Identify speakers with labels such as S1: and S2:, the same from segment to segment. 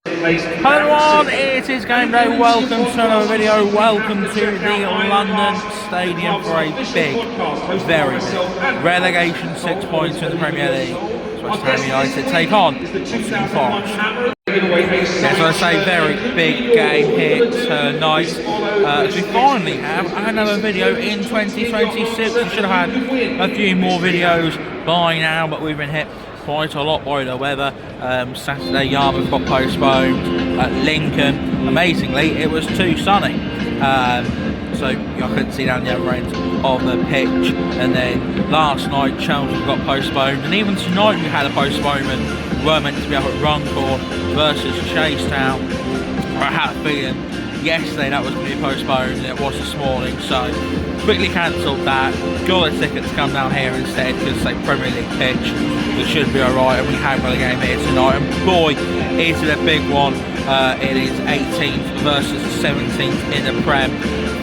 S1: Hello everyone, it is Gameday. Welcome to another video. Welcome to the London Stadium for a very big relegation 6 points in the Premier League. West Ham United take on Nottingham Forest. As I say, very big game here tonight. As we finally have another video in 2026. We should have had a few more videos by now, but we've been hit quite a lot by the weather. Saturday Yarmouth got postponed. At Lincoln, amazingly, it was too sunny. So I couldn't see down the other end of the pitch. And then last night Chelsea got postponed, and even tonight we had a postponement. We were meant to be up at Runcorn versus Chasetown. I had a feeling yesterday that was going to be postponed, and it was this morning, so quickly cancelled that. Got a ticket to come down here instead because it's a Premier League pitch. We should be alright, and we have got a game here tonight, and boy, is it a big one. It is 18th versus 17th in the Prem.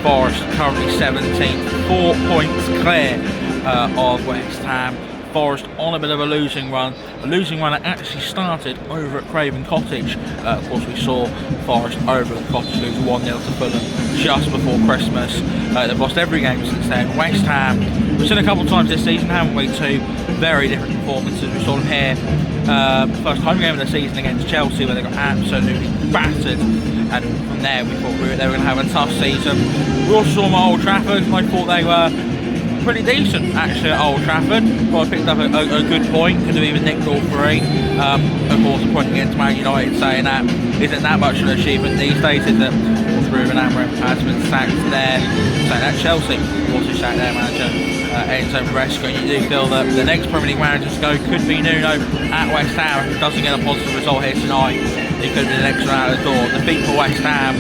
S1: Forest currently 17th, 4 points clear of West Ham. Forest on a bit of a losing run that actually started over at Craven Cottage. Of course, we saw Forest over at Cottage lose 1-0 to Fulham just before Christmas. They've lost every game since then. West Ham, we've seen a couple of times this season, haven't we? Two very different performances. We saw them here, first home game of the season against Chelsea, where they got absolutely battered. And from there, we thought they were going to have a tough season. We also saw them at Old Trafford, and I thought they were pretty decent actually at Old Trafford. But I picked up a good point, could have even nicked all three. Of course, the point against Man United saying that isn't that much of an achievement these days, is it? Ruben Amorim has been sacked there. Saying that Chelsea also sacked their manager, Enzo Maresca. You do feel that the next Premier League manager to go could be Nuno at West Ham. If he doesn't get a positive result here tonight, he could be the next one out of the door. Defeat for West Ham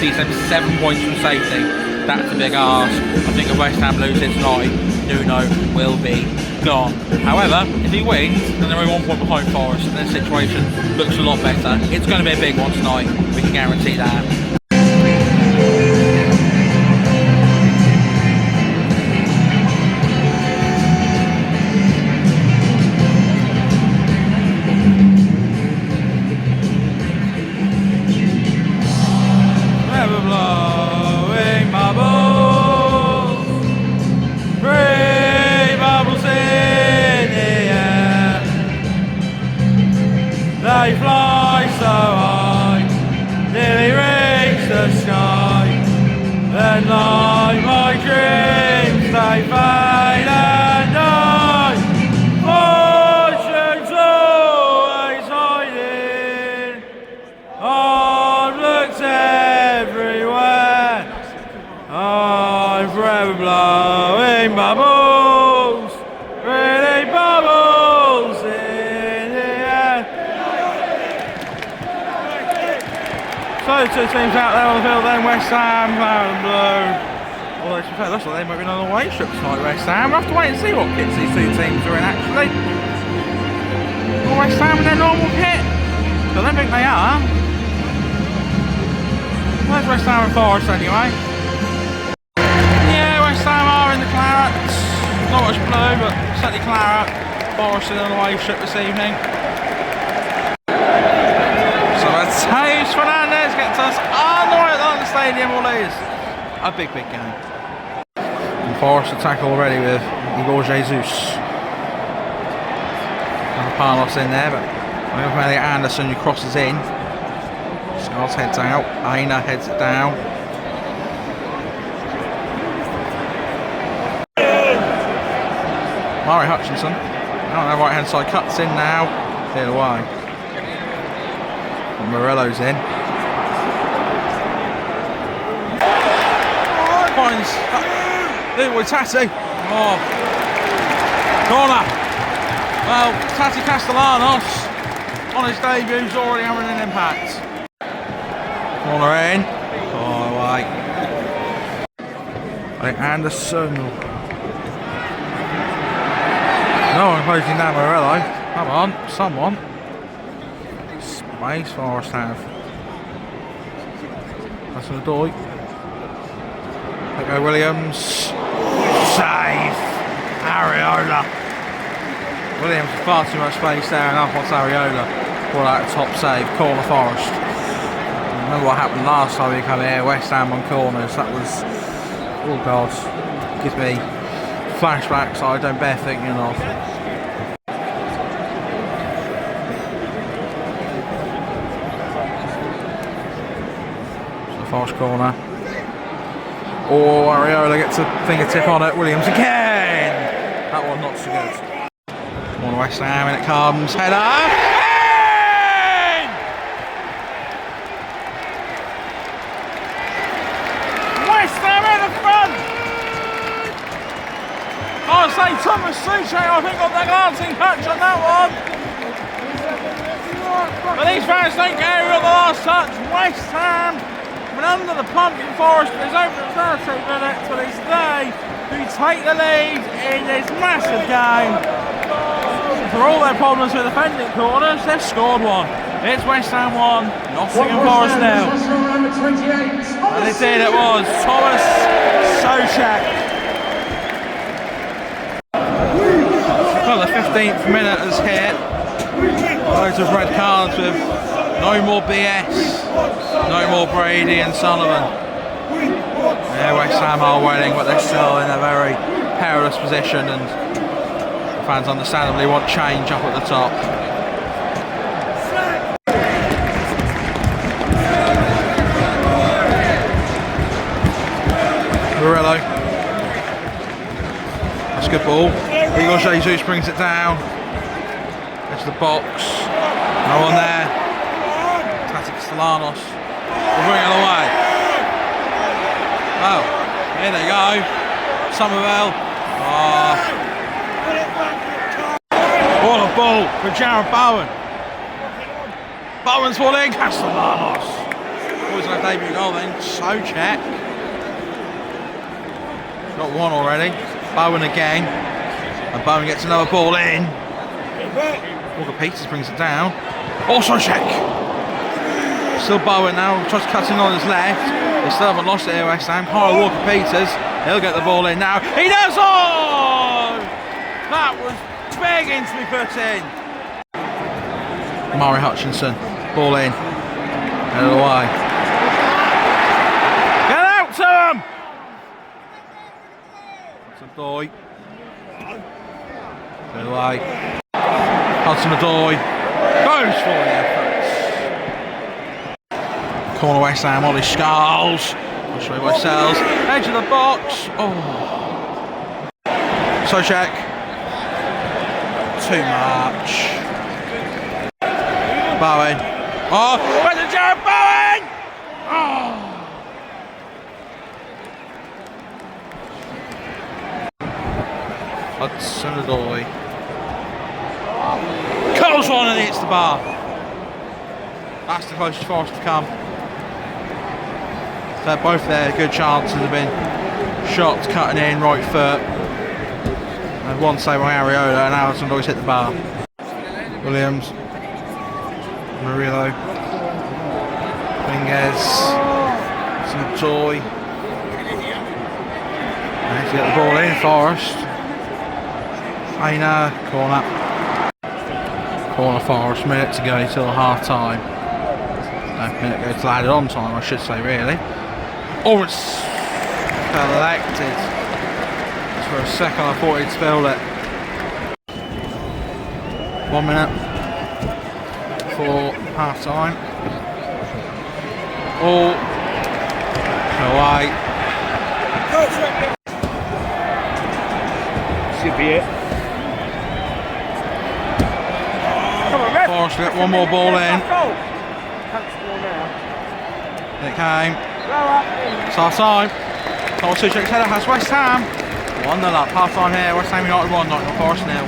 S1: sees them 7 points from safety. That's a big arse. I think if West Ham loses tonight, Nuno will be gone. However, if he wins, then they're only 1 point behind Forest, and the situation looks a lot better. It's going to be a big one tonight. We can guarantee that.
S2: They fly so high, nearly reach the sky. Then like my dreams, they fade and die. Fortune's always hiding. I've looked everywhere. I'm forever blowing bubbles, really bubbles in the air. So two teams out there on the field then, West Ham, loud and blue. Although to be fair, looks like they might be on the away trip tonight, West Ham. We'll have to wait and see what kits these two teams are in actually. Well, West Ham in their normal kit? I don't think they are. Where's West Ham and Forest anyway? Yeah, West Ham are in the clarets. Not much blue, but certainly claret. Forest in on the away trip this evening. So Mateus Fernandez gets us on the way at London Stadium. All is a big game. And Forest attack already with Igor Jesus. And Palos in there, but I'm going to Anderson who crosses in. Scars heads out. Aina heads it down. Murray Hutchinson out on the right hand side, cuts in now. Cleared away. Morello's in. Finds Little Tati. Oh. Corner. Well, Tati Castellanos on his debut is already having an impact. Corner in. Oh, away. Anderson. No one closing down Morello. Come on, someone. Space Forest have. That's the door. There go Williams. Save! Ariola. Williams far too much space there and up on Ariola. Ball out top save, corner Forest. Remember what happened last time we come here, West Ham on corners. That was, oh God, gives me flashbacks I don't bear thinking of. So Forest corner. Oh, Areola gets a fingertip on it. Williams again. That one not so good. One West Ham, and it comes. Header. In! West Ham in the front. I'll say Thomas Suchet, I think, got the glancing touch on that one. But these fans don't care who got the last touch. West Ham under the pump for Forest. There's over 30 minutes, but it's they who take the lead in this massive game. For all their problems with defending corners, they've scored one. It's West Ham 1, Nottingham Forest 0. And indeed it was Thomas Soucek. Well, the 15th minute has hit. Loads of red cards with no more BS. No more Brady and Sullivan. Yeah, West Ham are winning, but they're still in a very perilous position, and the fans understandably want change up at the top. Murillo. That's a good ball. Igor Jesus brings it down. Into the box. No one there. Castellanos will bring it away. Oh, here they go. Somerville. Oh. What a ball for Jared Bowen. Bowen's ball in. Castellanos. Always on a debut goal then. Soucek. Got one already. Bowen again. And Bowen gets another ball in. Walker Peters brings it down. Oh, Soucek. Still Bowen now, tries cutting on his left. They still haven't lost it here, West Ham. Kyle Walker-Peters, he'll get the ball in now. He does! Oh! That was begging to be put in. Murray Hutchinson, ball in. Out of the way. Get out to him! That's a Doy. Out of the way. Hudson-Odoi goes for the effort. Corner West Ham, Ollie Skulls. Joshua Wessells. Edge of the box. Oh. Soucek. Too much. Bowen. Oh, where's the Jared Bowen? Oh. Hudson-Odoi. Curls one and hits the bar. That's the closest Forest to come. So both their good chances have been shots cutting in, right foot. And one save by Areola, and Hudson-Odoi's hit the bar. Williams. Murillo. Dominguez. Toy. And to get the ball in, Forest. Aina, corner. Corner Forest, minute to go till half time. No, minute to go till added on time, I should say, really. Oh, it's collected. Just for a second I thought he'd spilled it. 1 minute before half time. Oh, away.
S3: Should be it.
S2: Forest get one more ball in. It came. It's half time. Thomas Soucek's header has West Ham 1-0 up. Half time here. West Ham United 1, Nottingham Forest 0.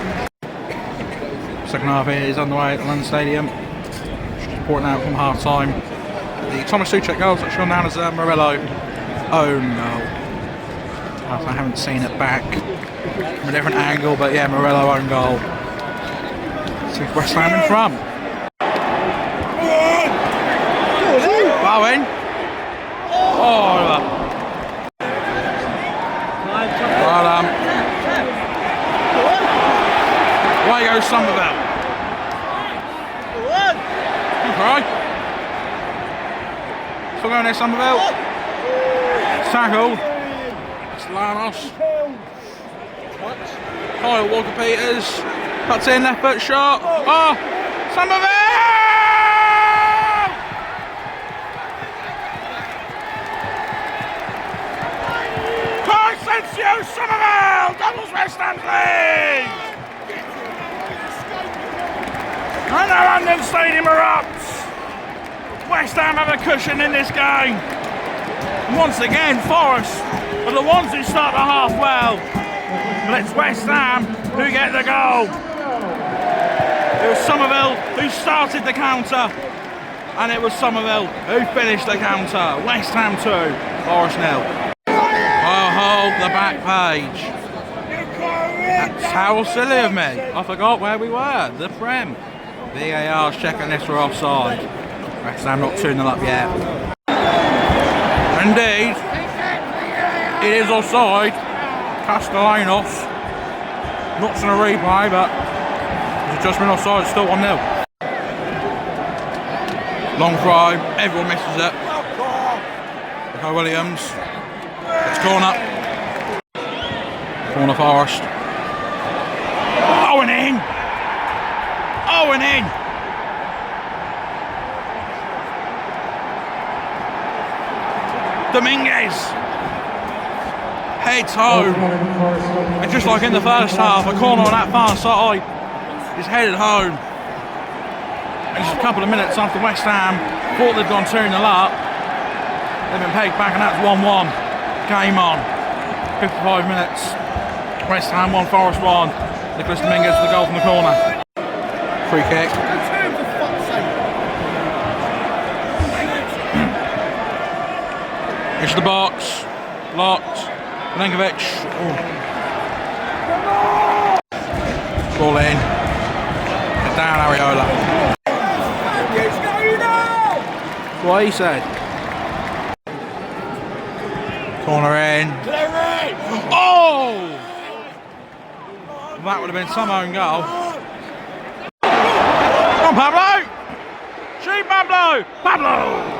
S2: Second half is underway at the London Stadium. Just reporting out from half time. The Thomas Soucek goals that's gone down as Murillo. Oh no. I haven't seen it back from a different angle, but yeah, Murillo own goal. So West Ham in front. Bowen. Oh, Oliver. Well done. Away goes Somerville. Still going there, Somerville. Tackled. Lanos. Kyle Walker-Peters. Cuts in, left foot shot. Oh! Somerville! Consencio Somerville! Doubles West Ham's lead! And the London Stadium erupts! West Ham have a cushion in this game. Once again, Forest are the ones who start the half well. But it's West Ham who get the goal. It was Somerville who started the counter. And it was Somerville who finished the counter. West Ham 2, Forest 0. Oh, the back page. That's how silly of me. I forgot where we were. The Prem. VAR's checking this for offside. West Ham not 2-0 up yet. Indeed, it is offside. Castellanos. Not in a replay, but it's just been offside. It's still 1-0. Long throw. Everyone misses it. Nico Williams. It's corner. Corner Forest. Oh, and in. Oh, and in. Dominguez heads home, and just like in the first half, a corner on that far side is headed home. And just a couple of minutes after West Ham thought they'd gone 2-0 up, they've been pegged back, and that's 1-1. Game on. 55 minutes. West Ham 1, Forest 1. Nicholas Dominguez with the goal from the corner. Free kick. Into the box, locked, Milenkovic. Ball in, get down Areola. What he said. Corner in. Oh! That would have been some own goal. Come on, Pablo! Shoot, Pablo! Pablo!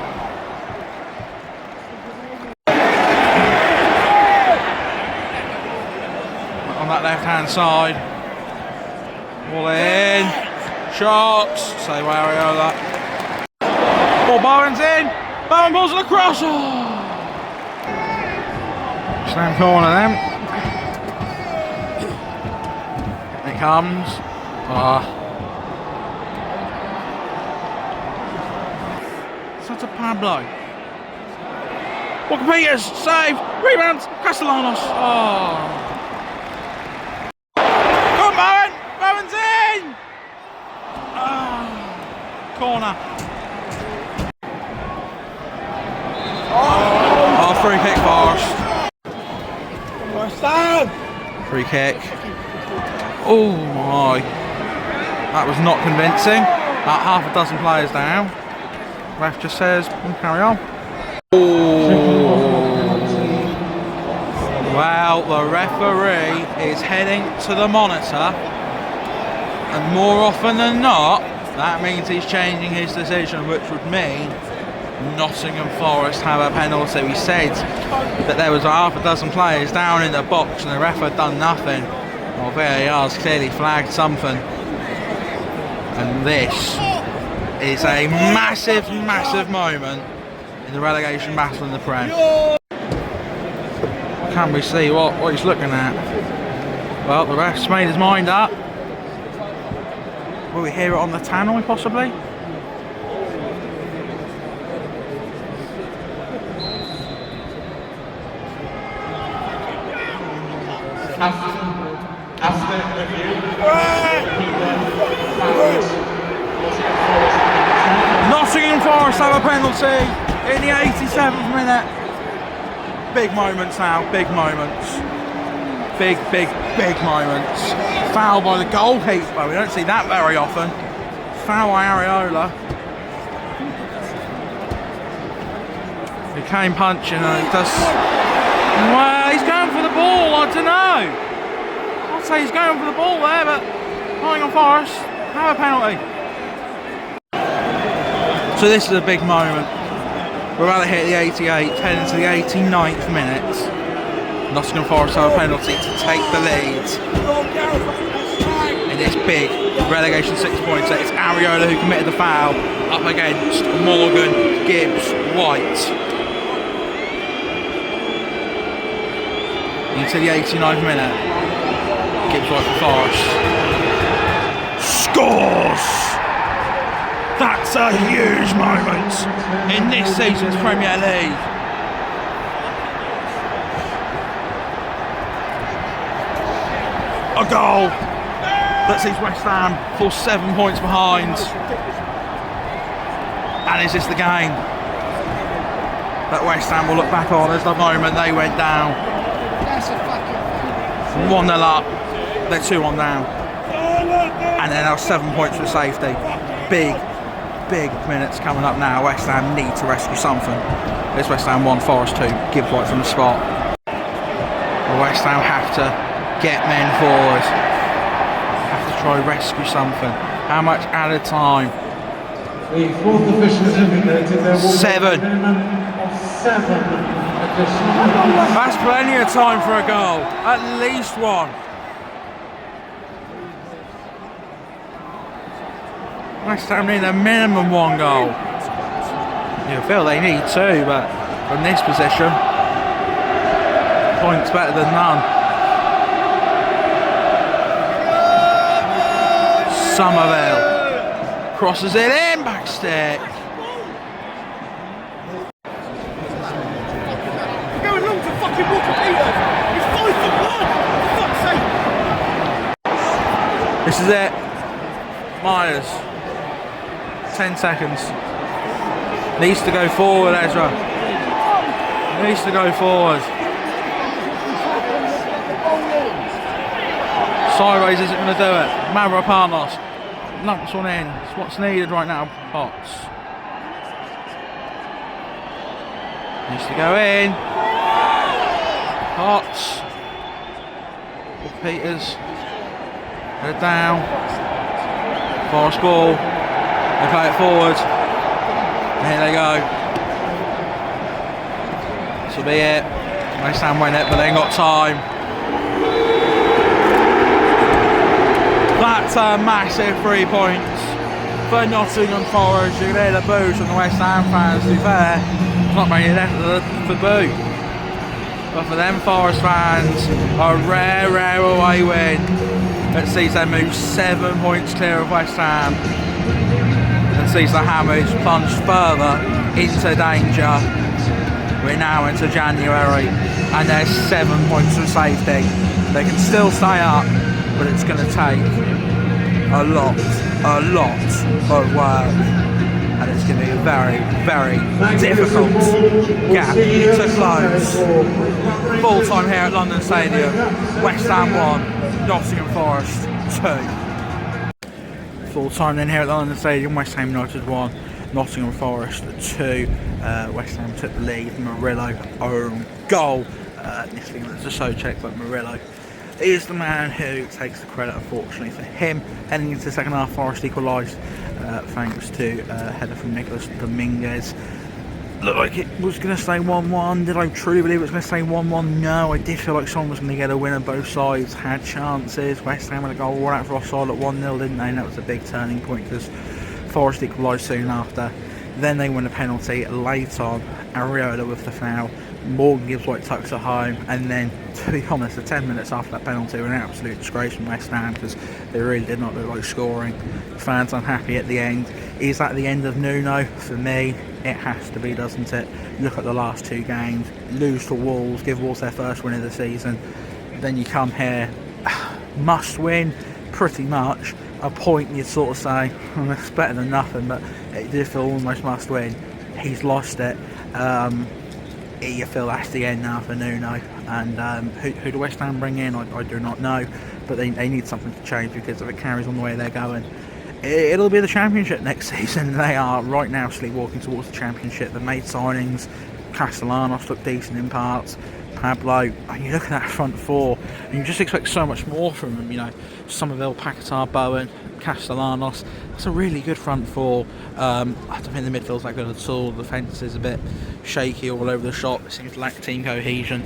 S2: That left hand side, all in, shots, say Areola. Oh, Bowen's in, Bowen balls it across. Oh. Slam corner then. It comes. Such a Pablo. Walker-Peters, save, rebound, Castellanos. Oh. Bowen's in! Oh, corner. Oh, free kick Forest. Free kick. Oh my. That was not convincing. About half a dozen players down. Ref just says, carry on. Oh. Well, the referee is heading to the monitor. And more often than not, that means he's changing his decision, which would mean Nottingham Forest have a penalty. He said that there was half a dozen players down in the box and the ref had done nothing. Well, VAR's clearly flagged something. And this is a massive, massive moment in the relegation battle in the Prem. Can we see what he's looking at? Well, the ref's made his mind up. Will we hear it on the tannoy, possibly? Nottingham Forest have a penalty in the 87th minute. Big moments now, big moments. Big moments. Foul by the goalkeeper. We don't see that very often. Foul by Areola. He came punching and it just... Well, he's going for the ball, I don't know. I'd say he's going for the ball there, but Nottingham Forest have a penalty. So this is a big moment. We're about to hit the 88th, heading to the 89th minute. Nottingham Forest have a penalty to take the lead in this big relegation 6 points. It's Areola who committed the foul up against Morgan, Gibbs, White. Into the 89th minute. Gibbs White for Forest. Scores! That's a huge moment in this season's Premier League. A goal that sees West Ham fall 7 points behind. And is this the game that West Ham will look back on as the moment they went down? 1-0 up, they're 2-1 down. And then now 7 points for safety. Big minutes coming up now. West Ham need to rescue something. It's West Ham 1, Forest 2. Gibbs White from the spot. West Ham have to get men forward. Have to try rescue something. How much added time?
S3: The fourth official has indicated there will
S2: 7.
S3: be a minimum of 7 additional.
S2: That's plenty of time for a goal. At least one. West Ham need a minimum 1 goal. You feel they need 2, but from this position, points better than none. Somerville crosses it in, back stick.
S4: You're going long to fucking Walker Peters. He's 5'1", for fuck's sake.
S2: This is it. Myers. 10 seconds. Needs to go forward, Ezra. Needs to go forward. Sideways isn't going to do it. Mavropanos lumps one in. It's what's needed right now. Potts. Needs to go in. Potts. Peters. They're down. Forest ball. They play it forward. And here they go. This will be it. West Ham win it, but they ain't got time. That's a massive 3 points for Nottingham Forest. You can hear the boos from the West Ham fans. To be fair, not many left for boo. But for them Forest fans, a rare away win that sees them move 7 points clear of West Ham and sees the Hammers plunge further into danger. We're now into January and there's 7 points of safety. They can still stay up, but it's going to take a lot of work, and it's going to be a very difficult gap to close. Full time here at London Stadium. West Ham 1, Nottingham Forest 2. Full time then here at London Stadium. West Ham United 1, Nottingham Forest 2. West Ham took the lead. Murillo own goal. Initially it was a Socek, but Murillo is the man who takes the credit, unfortunately for him. Heading into the second half, Forest equalised thanks to a header from Nicolas Dominguez. Looked like it was going to stay 1-1. Did I truly believe it was going to stay 1-1? No, I did feel like someone was going to get a win on both sides. Had chances. West Ham had a goal right out for offside at 1-0, didn't they? And that was a big turning point because Forest equalised soon after. Then they won a penalty late on. Areola with the foul. Morgan Gibbs White tucks it home, and then, to be honest, the 10 minutes after that penalty were an absolute disgrace from West Ham because they really did not look like scoring. Fans unhappy at the end. Is that the end of Nuno? For me, it has to be, doesn't it? Look at the last 2 games, lose to Wolves, give Wolves their first win of the season. Then you come here, must win, pretty much. A point you'd sort of say, it's better than nothing, but it did feel almost must win. He's lost it. You feel that's the end now for Nuno, and who do West Ham bring in? I do not know, but they need something to change because if it carries on the way they're going, it'll be the Championship next season. They are right now sleepwalking towards the Championship. They made signings. Castellanos looked decent in parts. Pablo, and you look at that front four, and you just expect so much more from them. You know, Somerville, Paquetá, Bowen, Castellanos. That's a really good front four. I don't think the midfield's that good at all. The defence is a bit shaky all over the shop. It seems to lack team cohesion.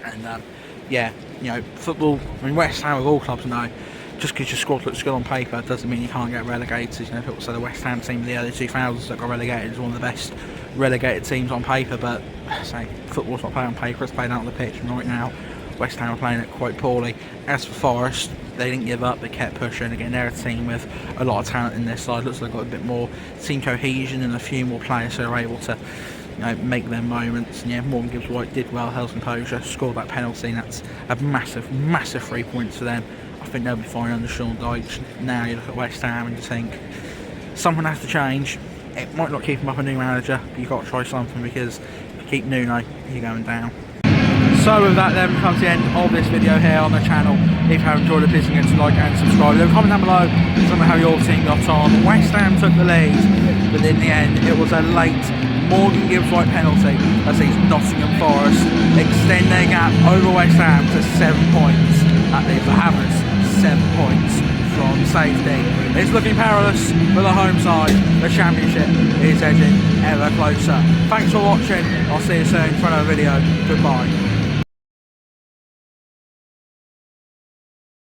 S2: And yeah, you know, football. I mean, West Ham, of all clubs, know, just because your squad looks good on paper doesn't mean you can't get relegated. You know, people say the West Ham team in the early 2000s that got relegated is one of the best relegated teams on paper, but say football's not played on paper, it's played out on the pitch, and right now West Ham are playing it quite poorly. As for Forest, they didn't give up, they kept pushing. Again, they're a team with a lot of talent in their side. Looks like they've got a bit more team cohesion and a few more players who are able to, you know, make their moments. And yeah, Morgan Gibbs-White did well, held composure, scored that penalty, and that's a massive, massive 3 points for them. I think they'll be fine under Sean Dyche. Now you look at West Ham and you think something has to change. It might not keep him up a new manager, but you've got to try something, because if you keep Nuno, you're going down. So with that then comes the end of this video here on the channel. If you have enjoyed it, please forget to like and subscribe. Leave a comment down below, tell me how your team got on. West Ham took the lead, but in the end it was a late Morgan Gibbs-White penalty that sees Nottingham Forest extend their gap over West Ham to 7 points. That leaves the Hammers 7 points from safety. It's looking perilous for the home side. The championship is edging ever closer. Thanks for watching. I'll see you soon for another video. Goodbye.